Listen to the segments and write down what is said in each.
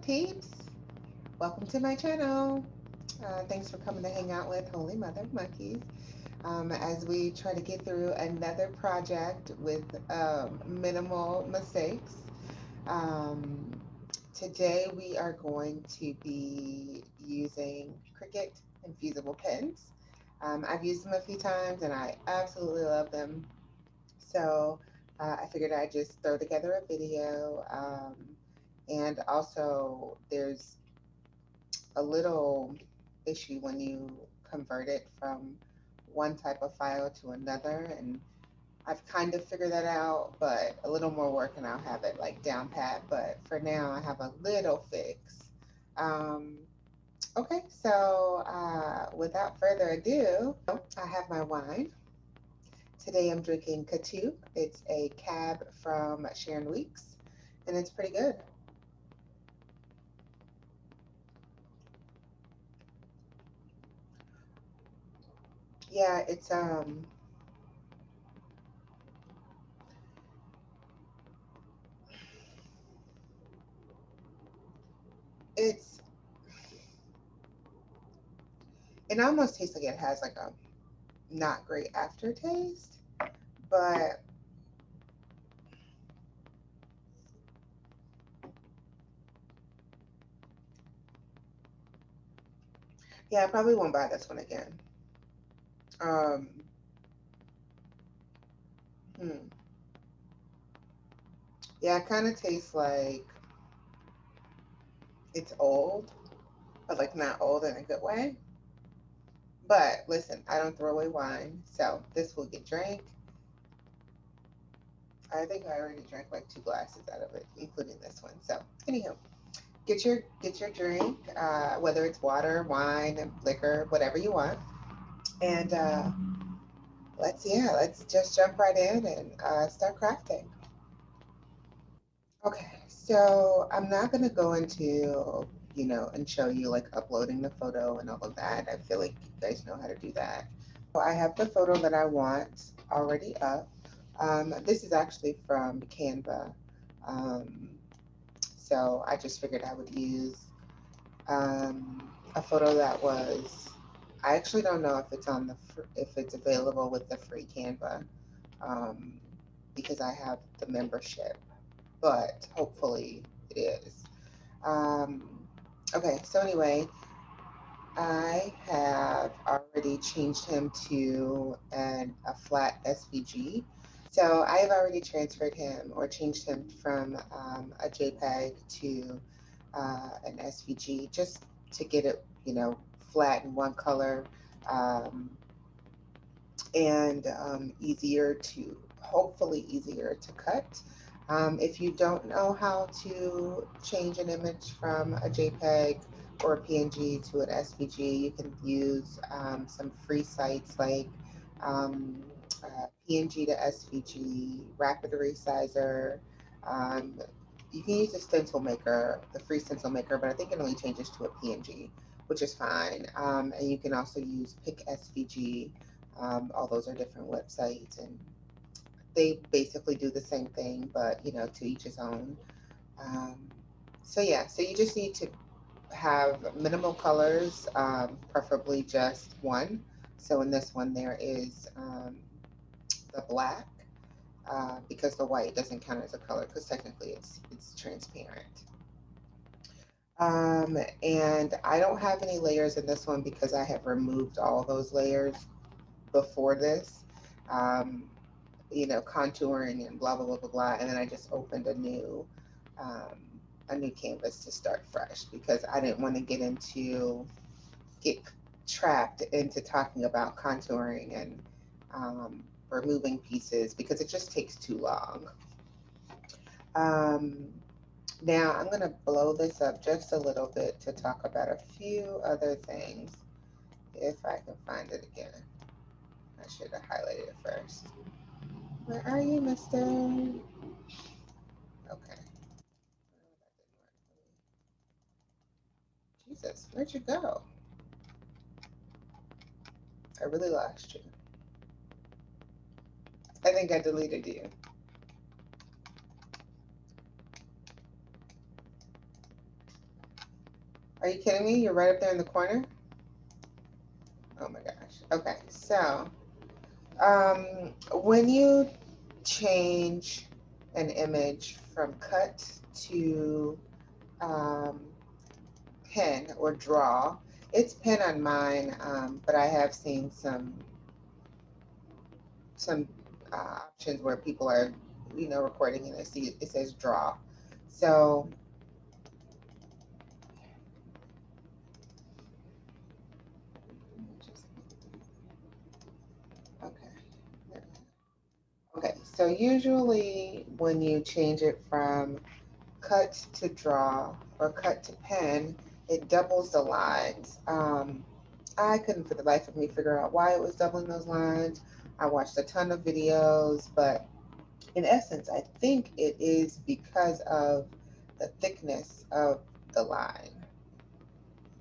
peeps? Welcome to my channel. Thanks for coming to hang out with Holy Mother Monkeys as we try to get through another project with minimal mistakes. Um, Today we are going to be using Cricut Infusible pens. I've used them a few times and I absolutely love them. So I figured I'd just throw together a video. And also, there's a little issue when you convert it from one type of file to another. And I've kind of figured that out, but a little more work and I'll have it like down pat. But for now, I have a little fix. Um, okay, so without further ado, I have my wine. Today I'm drinking Katu. It's a cab from Sharon Weeks, and it's pretty good. Yeah, it's it almost tastes like it has like a not great aftertaste, but yeah, I probably won't buy this one again. Um, hmm. Yeah, it kind of tastes like it's old, but like not old in a good way. But listen, I don't throw away wine, so this will get drank. I think I already drank like 2 glasses out of it, including this one. So, anywho, get your drink, whether it's water, wine, liquor, whatever you want, and let's just jump right in and start crafting. Okay, so I'm not gonna go into and show you like uploading the photo and all of that. I feel like you guys know how to do that. So I have the photo that I want already up. This is actually from Canva. Um, so I just figured I would use a photo that was. I actually don't know if it's on if it's available with the free Canva um, because I have the membership, but hopefully it is. Um, okay, so anyway, I have already changed him to a flat SVG. So I have already transferred him or changed him from a JPEG to an SVG just to get it, flat in one color um, and hopefully easier to cut. If you don't know how to change an image from a JPEG or a PNG to an SVG, you can use some free sites like um, PNG to SVG, Rapid Resizer. Um, you can use the stencil maker, the free stencil maker, but I think it only changes to a PNG, which is fine. And you can also use Pick SVG. All those are different websites, and they basically do the same thing, but to each his own. Um, so yeah, so you just need to have minimal colors, preferably just one. So in this one, there is the black because the white doesn't count as a color because technically it's transparent. And I don't have any layers in this one because I have removed all those layers before this. Um, contouring and blah blah blah blah blah, and then I just opened um, a new canvas to start fresh because I didn't want to get trapped into talking about contouring and removing pieces because it just takes too long. Um, Now I'm going to blow this up just a little bit to talk about a few other things if I can find it again. I should have highlighted it first. Where are you, mister? Okay. Jesus, where'd you go? I really lost you. I think I deleted you. Are you kidding me? You're right up there in the corner? Oh my gosh. Okay, so when you change an image from cut to um, pen or draw, it's pen on mine, but I have seen some options where people are, recording and it says draw. So okay. Okay, so usually when you change it from cut to draw or cut to pen, it doubles the lines. I couldn't for the life of me figure out why it was doubling those lines. I watched a ton of videos, but in essence, I think it is because of the thickness of the line.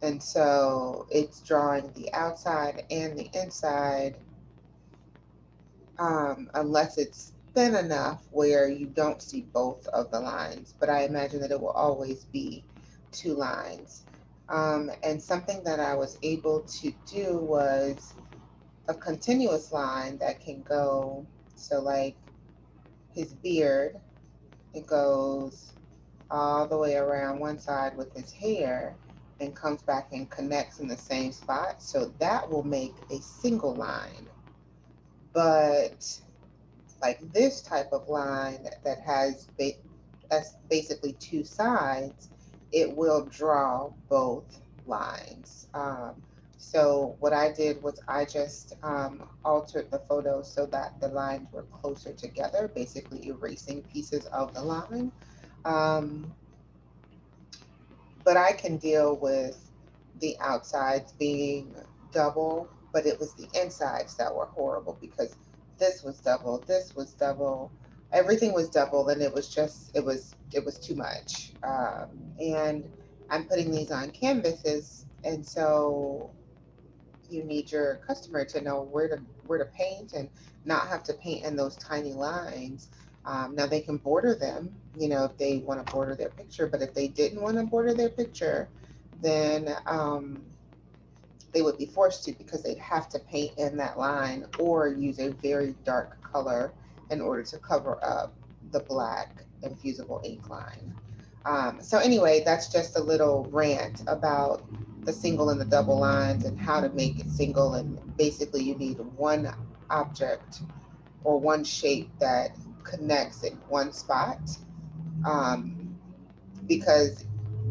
And so it's drawing the outside and the inside, unless it's thin enough where you don't see both of the lines. But I imagine that it will always be two lines. And something that I was able to do was a continuous line that can go, so like his beard, it goes all the way around one side with his hair and comes back and connects in the same spot. So that will make a single line. But like this type of line that has that's basically two sides, it will draw both lines. So what I did was I just altered the photo so that the lines were closer together, basically erasing pieces of the line. Um, but I can deal with the outsides being double, but it was the insides that were horrible because this was double, everything was double, and it was just it was too much. And I'm putting these on canvases, and so you need your customer to know where to paint and not have to paint in those tiny lines. Now they can border them, if they want to border their picture. But if they didn't want to border their picture, then they would be forced to because they'd have to paint in that line or use a very dark color in order to cover up the black infusible ink line. So anyway, that's just a little rant about the single and the double lines and how to make it single. And basically, you need one object or one shape that connects in one spot, um, because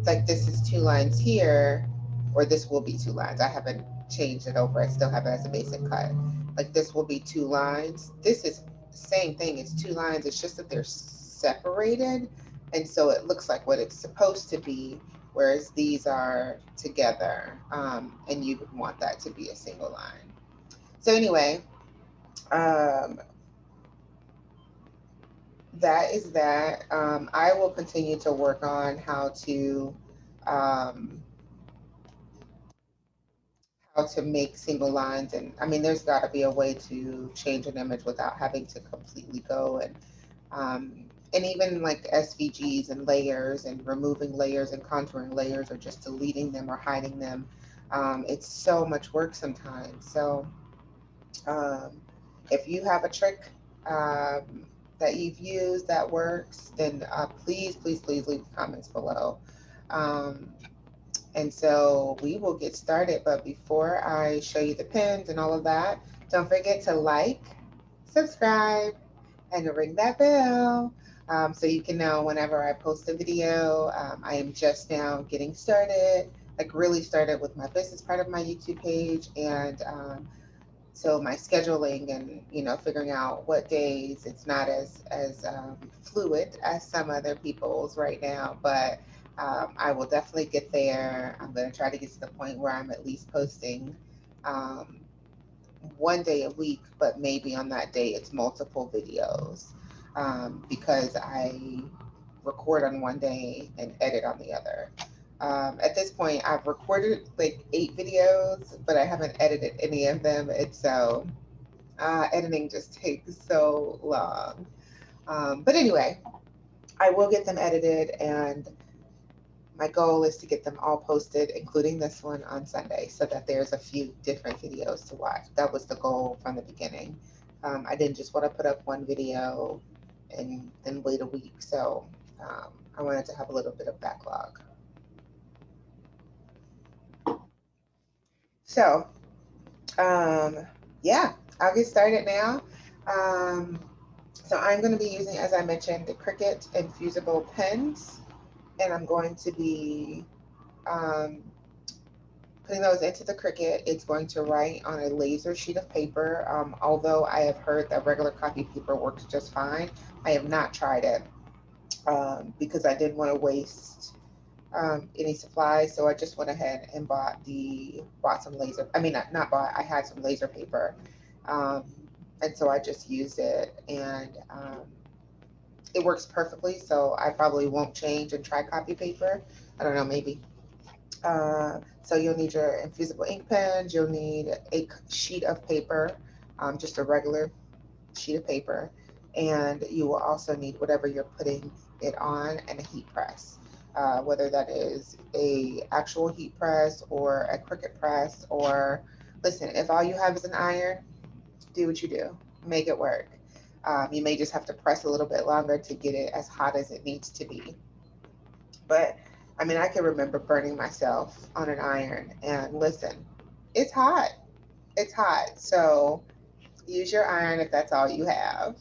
like this is two lines here, or this will be two lines. I haven't changed it over. I still have it as a basic cut. Like this will be two lines. This is same thing. It's two lines. It's just that they're separated, and so it looks like what it's supposed to be. Whereas these are together, and you would want that to be a single line. So anyway, um, that is that. I will continue to work on um, how to make single lines. And I mean, there's got to be a way to change an image without having to completely go and even like SVGs and layers and removing layers and contouring layers or just deleting them or hiding them. It's so much work sometimes. So um, if you have a trick that you've used that works, then please, please, please leave the comments below. Um, and so we will get started. But before I show you the pins and all of that, don't forget to like, subscribe, and ring that bell, so you can know whenever I post a video. I am just now getting started, like really started with my business part of my YouTube page. And so my scheduling and figuring out what days, it's not as fluid as some other people's right now, but I will definitely get there. I'm going to try to get to the point where I'm at least posting um, one day a week, but maybe on that day it's multiple videos, because I record on one day and edit on the other. At this point, I've recorded like 8 videos, but I haven't edited any of them. And so editing just takes so long. But anyway, I will get them edited, and My goal is to get them all posted, including this one, on Sunday, so that there's a few different videos to watch. That was the goal from the beginning. I didn't just want to put up one video and then wait a week. So I wanted to have a little bit of backlog. So yeah, I'll get started now. So I'm going to be using, as I mentioned, the Cricut Infusible pens, and I'm going to be um, putting those into the Cricut. It's going to write on a laser sheet of paper. Although I have heard that regular copy paper works just fine, I have not tried it because I didn't want to waste any supplies. So I just went ahead and bought some laser. I mean, not bought. I had some laser paper, um, and so I just used it, and it works perfectly. So I probably won't change and try copy paper. I don't know, maybe. So you'll need your Infusible ink pens. You'll need a sheet of paper, just a regular sheet of paper, and you will also need whatever you're putting it on, and a heat press. Whether that is a actual heat press or a Cricut press, or listen, if all you have is an iron, do what you do, make it work. You may just have to press a little bit longer to get it as hot as it needs to be. But I mean, I can remember burning myself on an iron, and listen, it's hot. It's hot. So use your iron if that's all you have.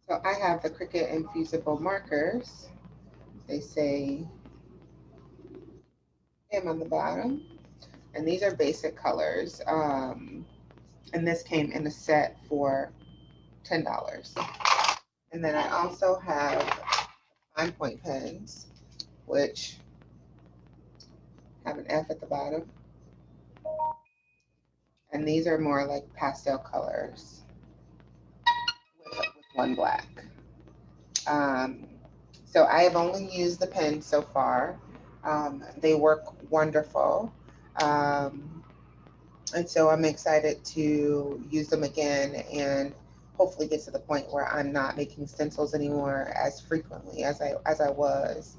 So I have the Cricut Infusible markers. They say M on the bottom, and these are basic colors. And this came in a set for $10. And then I also have fine point pens, which have an F at the bottom. And these are more like pastel colors with one black. Um, so I have only used the pens so far. They work wonderful. Um, and so I'm excited to use them again and hopefully get to the point where I'm not making stencils anymore as frequently as I was,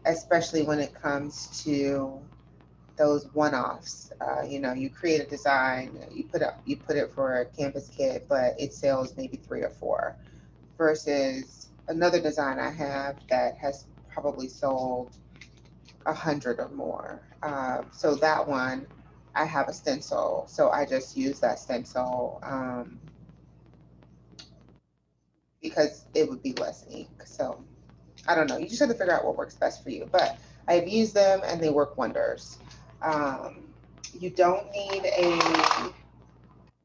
especially when it comes to those one-offs. You create a design, you put it for a canvas kit, but it sells maybe three or four, versus another design I have that has probably sold 100 or more. So that one, I have a stencil, so I just use that stencil because it would be less ink. So I don't know. You just have to figure out what works best for you. But I've used them and they work wonders. Um, you don't need a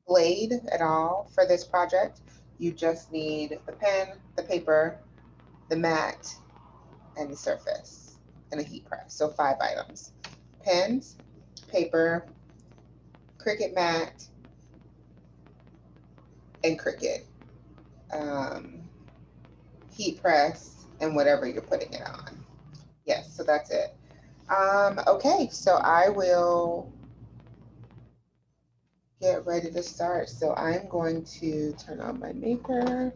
blade at all for this project. You just need the pen, the paper, the mat, and the surface, and a heat press. So 5 items: pens, paper, Cricut mat, and Cricut um, heat press, and whatever you're putting it on. Yes, so that's it. Okay, so I will get ready to start. So I'm going to turn on my maker.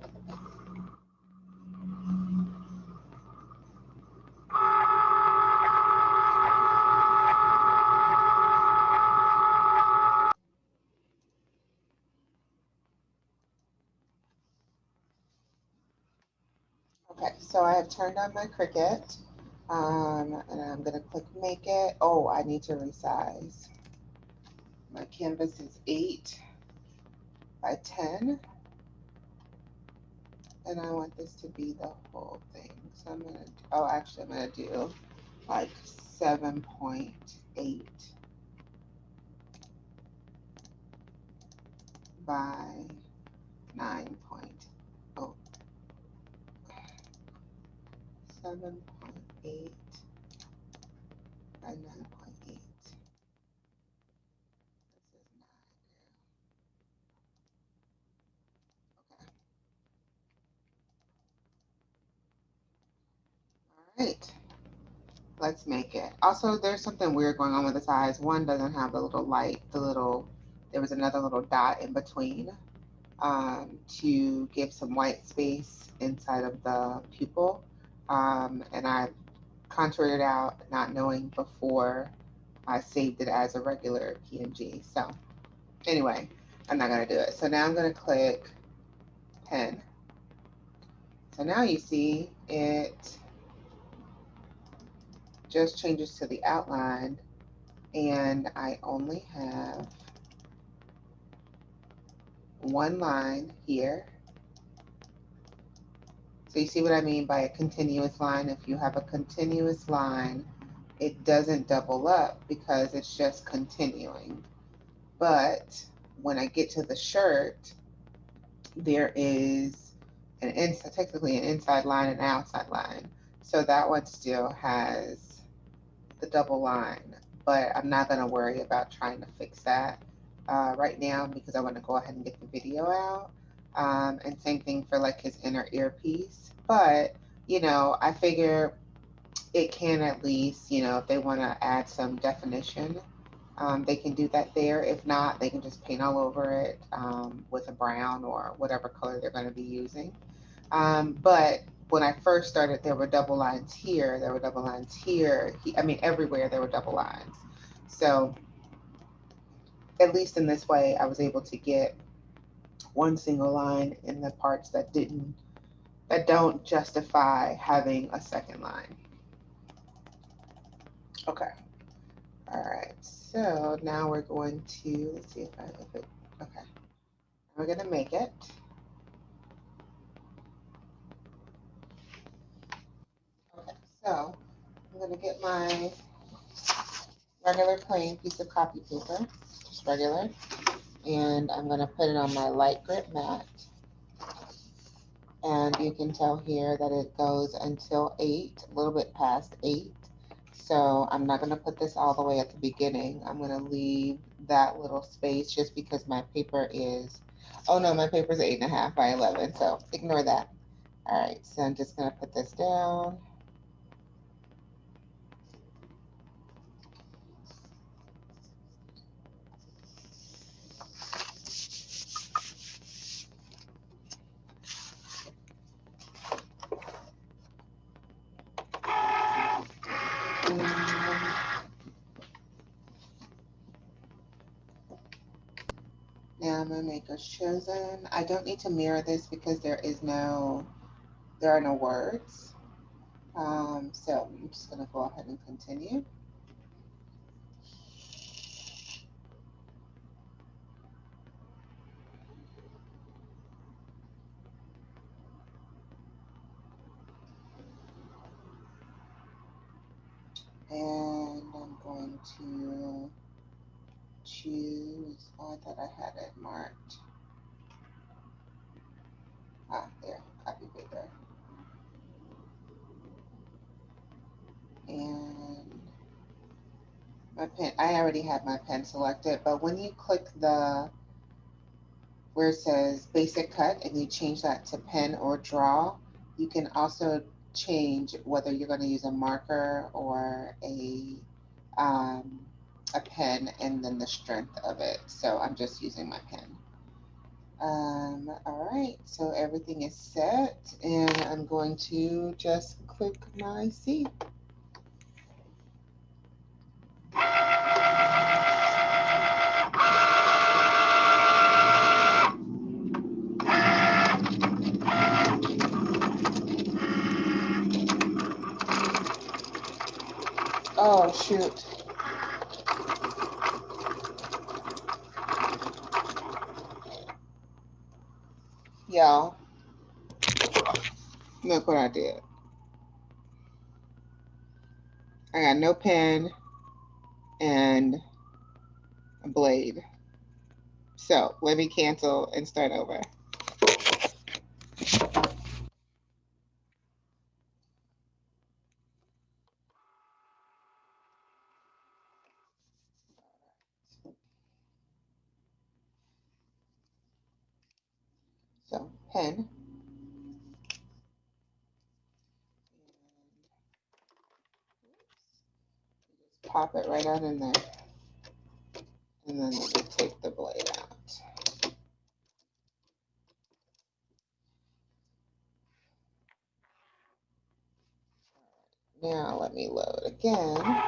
Okay, so I have turned on my Cricut, and I'm gonna click make it. Oh, I need to resize. My canvas is 8 by 10, and I want this to be the whole thing. So I'm gonna do like 7.8 by 9.0. 7.8 by 9.8. This is not okay. All right, let's make it. Also, there's something weird going on with the size. One doesn't have the little light, there was another little dot in between. to give some white space inside of the pupil. And I contoured it out, not knowing before I saved it as a regular PNG. So anyway, I'm not going to do it. So now I'm going to click pen. So now you see it just changes to the outline, and I only have one line here. So you see what I mean by a continuous line? If you have a continuous line, it doesn't double up because it's just continuing. But when I get to the shirt, there is technically an inside line and an outside line. So that one still has the double line, but I'm not going to worry about trying to fix that right now because I want to go ahead and get the video out. And same thing for like his inner earpiece. But, you know, I figure it can at least, you know, if they want to add some definition, they can do that there. If not, they can just paint all over it with a brown or whatever color they're going to be using. But when I first started, there were double lines here, there were double lines here. I mean, everywhere there were double lines. So at least in this way, I was able to get one single line in the parts that don't justify having a second line. Okay. All right. So now we're going to, let's see if it, okay. We're going to make it. Okay. So I'm going to get my regular plain piece of copy paper, just regular, and I'm going to put it on my light grip mat. And you can tell here that it goes until 8, a little bit past 8. So I'm not going to put this all the way at the beginning. I'm going to leave that little space just because my paper is, oh no, my paper is 8.5 by 11. So ignore that. All right, so I'm just going to put this down. Now I'm gonna make a chosen. I don't need to mirror this because there are no words. So I'm just gonna go ahead and continue. And I'm going to choose, oh, I thought I had it marked. Ah, there, copy paper. And my pen, I already have my pen selected, but when you click where it says basic cut and you change that to pen or draw, you can also change whether you're going to use a marker or a pen and then the strength of it. So I'm just using my pen. All right, so everything is set and I'm going to just click my C. Oh, shoot. Y'all, look what I did. I got no pen and a blade. So let me cancel and start over. So pen. Just pop it right out in there. And then let me take the blade out. Now let me load again.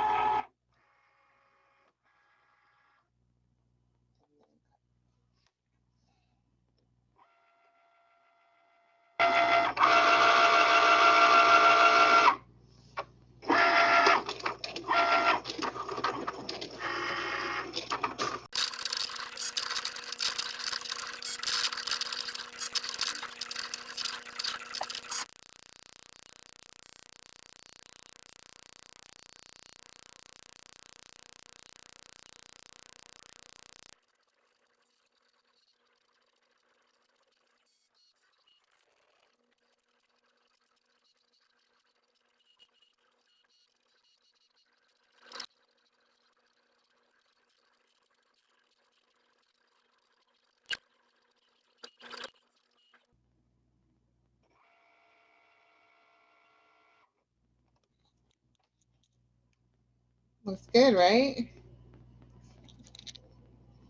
Looks good, right?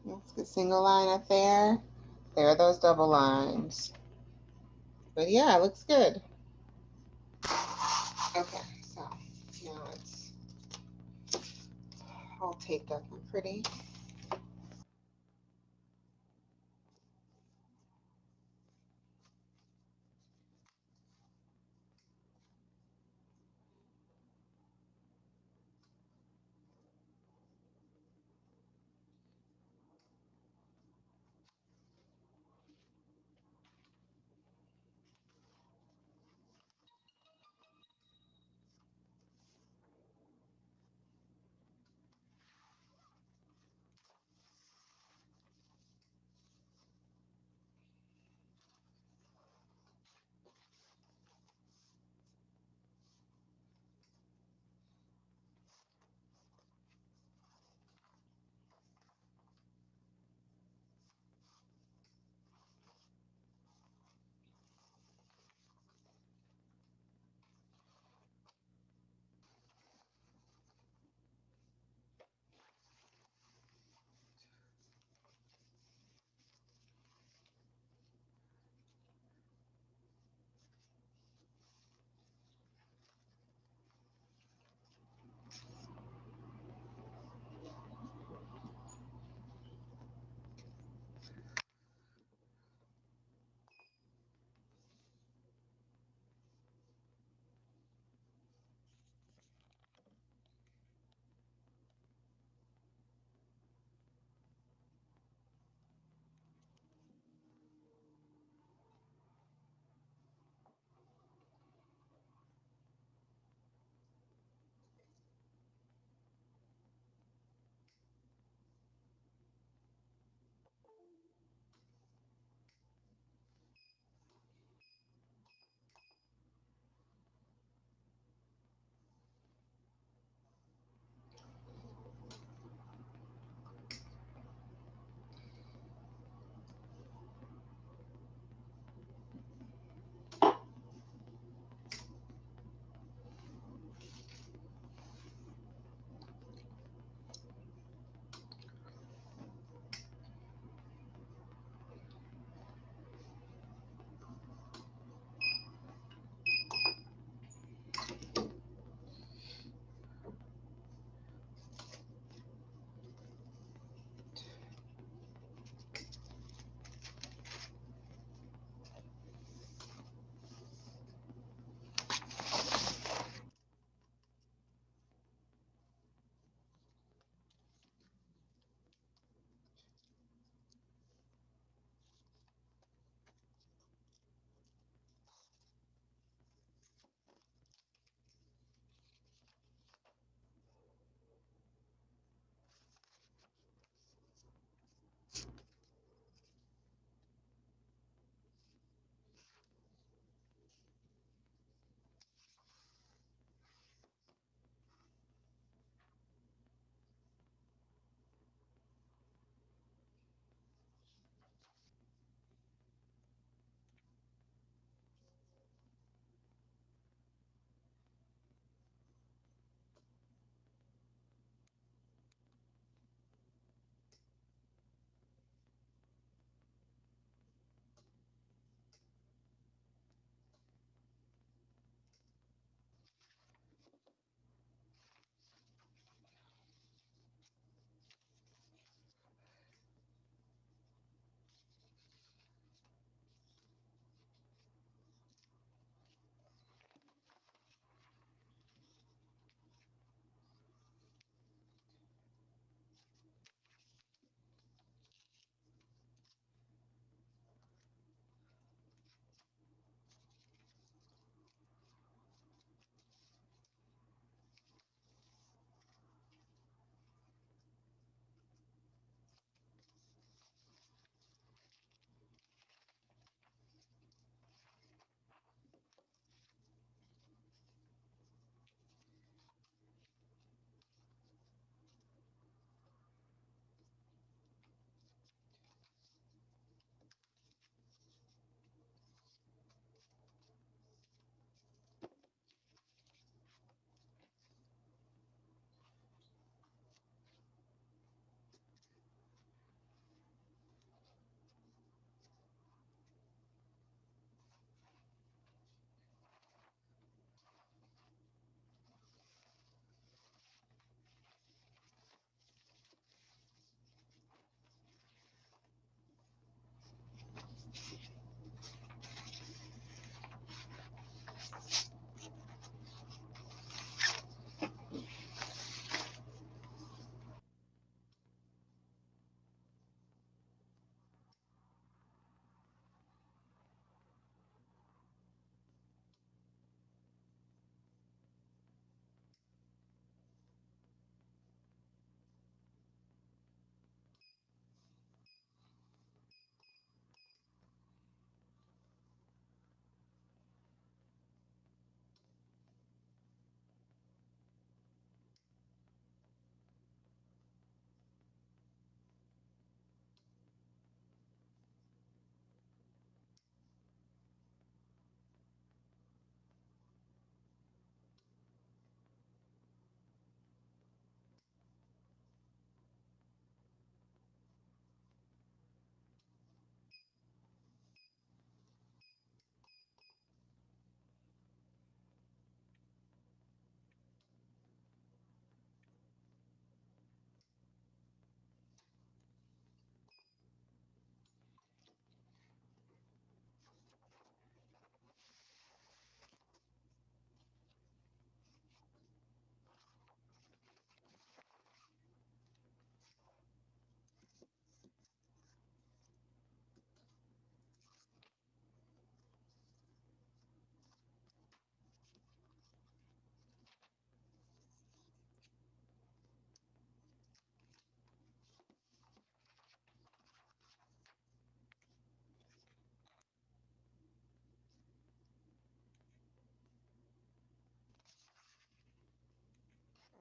Looks good. Single line up there. There are those double lines. But yeah, it looks good. Okay, so now it's all taped up and pretty.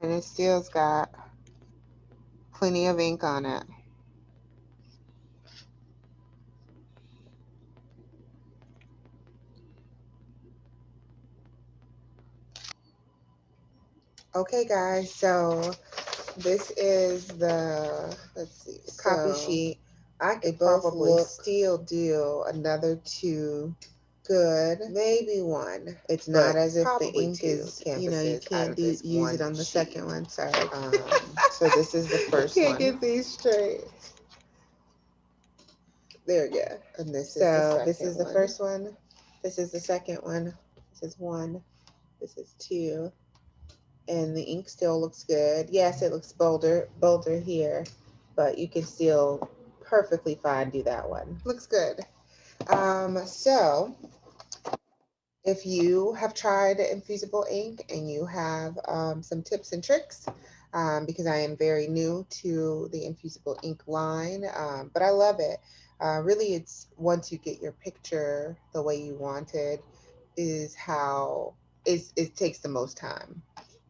And it still's got plenty of ink on it. Okay guys, so this is the, let's see, copy sheet. I could probably still do another 2. Good, maybe 1. It's not as if the ink is, you know, you can't use it on the second one. Sorry. So this is the first one. Can't get these straight. There we go. And this is the first one. This is the second one. This is 1. This is 2. And the ink still looks good. Yes, it looks bolder here, but you can still perfectly fine do that one. Looks good. So if you have tried Infusible Ink and you have some tips and tricks, because I am very new to the Infusible Ink line, but I love it. Really, it's once you get your picture the way you wanted is how it takes the most time.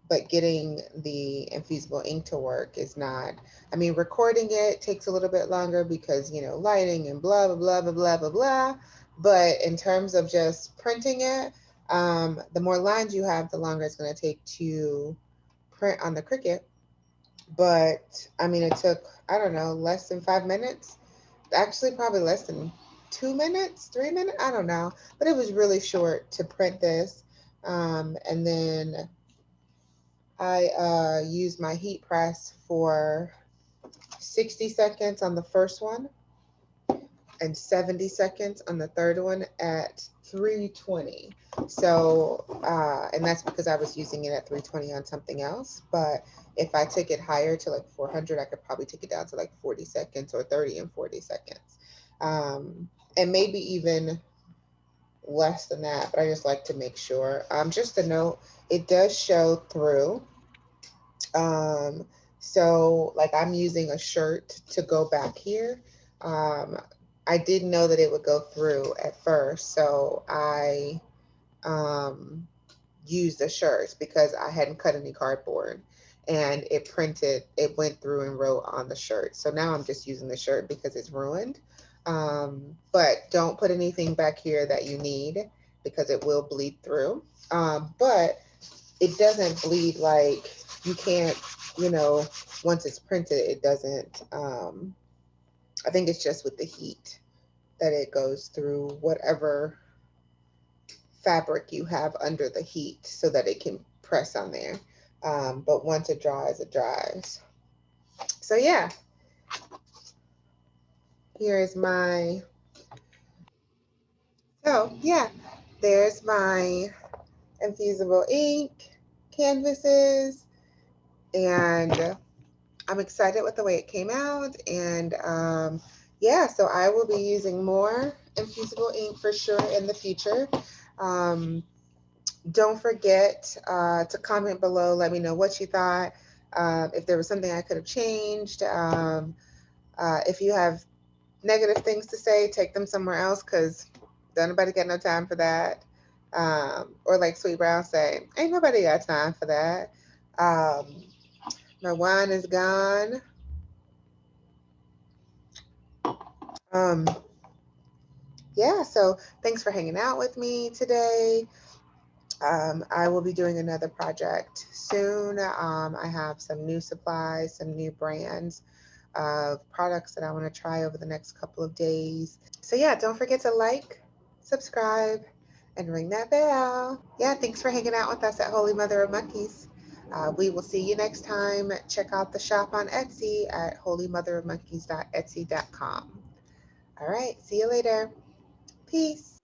But getting the Infusible Ink to work is not, I mean, recording it takes a little bit longer because, you know, lighting and blah, blah, blah, blah, blah, blah, blah. But in terms of just printing it, the more lines you have, the longer it's going to take to print on the Cricut. But I mean, it took, I don't know, less than 5 minutes. Actually, probably less than 2 minutes, 3 minutes. I don't know. But it was really short to print this. And then I used my heat press for 60 seconds on the first one and 70 seconds on the third one at 320. So, and that's because I was using it at 320 on something else. But if I took it higher to like 400, I could probably take it down to like 40 seconds or 30 and 40 seconds. And maybe even less than that, but I just like to make sure. Just a note, it does show through. So like I'm using a shirt to go back here. I didn't know that it would go through at first, so I used the shirts because I hadn't cut any cardboard, and it went through and wrote on the shirt. So now I'm just using the shirt because it's ruined. But don't put anything back here that you need because it will bleed through. But it doesn't bleed like you can't, you know, once it's printed, it doesn't, I think it's just with the heat that it goes through whatever fabric you have under the heat so that it can press on there. But once it dries, it dries. So yeah, here is my, so yeah, there's my Infusible Ink canvases, and I'm excited with the way it came out. And yeah, so I will be using more Infusible Ink for sure in the future. Don't forget to comment below. Let me know what you thought. If there was something I could have changed. If you have negative things to say, take them somewhere else because don't nobody got no time for that. Or like Sweet Brown say, ain't nobody got time for that. My wine is gone. Yeah, so thanks for hanging out with me today. I will be doing another project soon. I have some new supplies, some new brands of products that I want to try over the next couple of days. So yeah, don't forget to like, subscribe, and ring that bell. Yeah, thanks for hanging out with us at Holy Mother of Monkeys. We will see you next time. Check out the shop on Etsy at holymotherofmonkeys.etsy.com. All right, see you later. Peace.